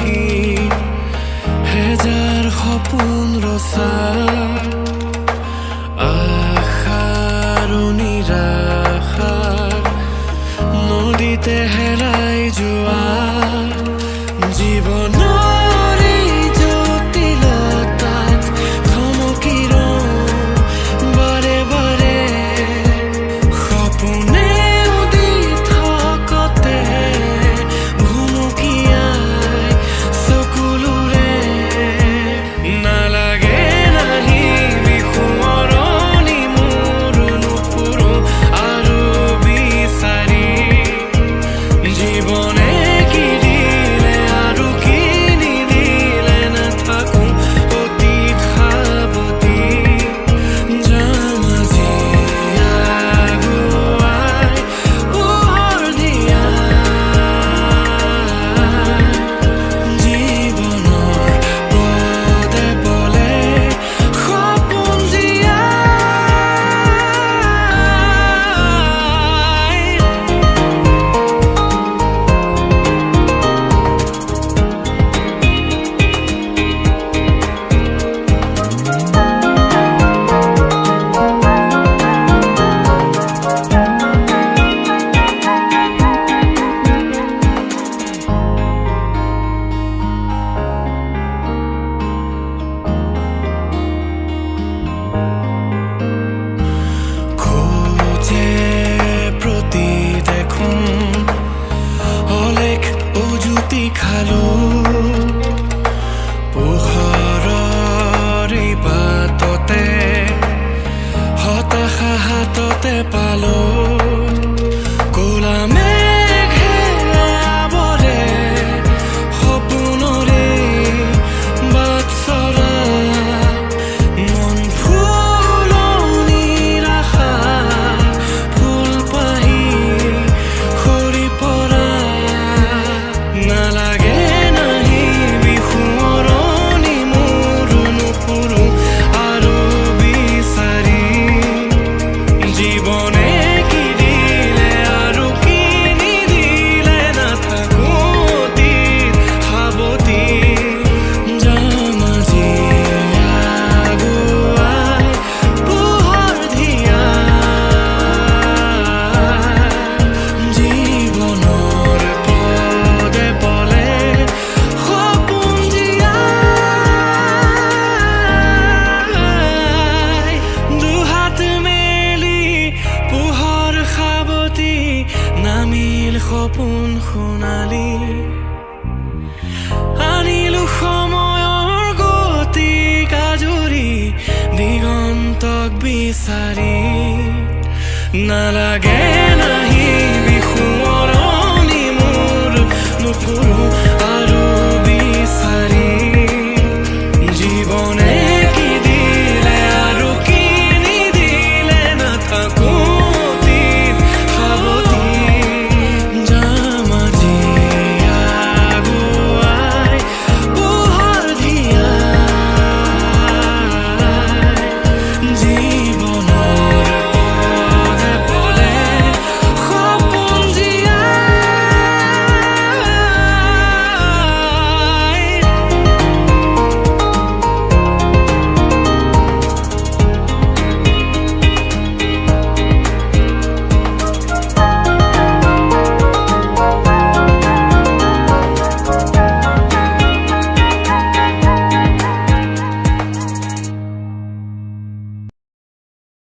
আহি হেজাৰ সপোন ৰচা আশাৰো নিৰাশাৰ নদীতে হেৰাই যোৱা জীৱনৰ এই জটিলতাত থমকি ৰওঁ বাৰে বাৰে সপোনে উদি থকতে ঘুমুকিয়াই চকুলোৰে নালাগে নাহিবি সোঁৱৰণি মোৰ নুফুৰোঁ আৰু বিচাৰি জীৱনে কি দিলে আৰু কি নিদিলে নাথাকোঁ অতীত সাৱটি যাম আজি আগুৱাই পোহৰ দিয়া জীৱনৰ পদে পলে সপোন খোজে প্ৰতি দেখোঁ অলেখ উজুতি খালোঁ পোহৰৰ এই বাটতে হতাশা হাততে পালোঁ ক'লা মেঘে আৱৰে সপোনৰে বাট চৰা মন ফুলনিৰ আশাত ফুল পাহি সৰি পৰা নালাগে নাহিবি সোঁৱৰণি মোৰ নুফুৰোঁ আৰু বিচাৰি জীৱনে কি দিলে আৰু কি নিদিলে নাথাকোঁ অতীত সাৱটি যাম আজি আগুৱাই পোহৰ দিয়া জীৱনৰ পদে পলে সপোন জীয়াই দুহাত মেলি পোহৰ সাৱটি নামিল সপোন সোণালী আনিলো সময়ৰ গতিক আজৰি দিগন্তক বিচাৰি নালাগে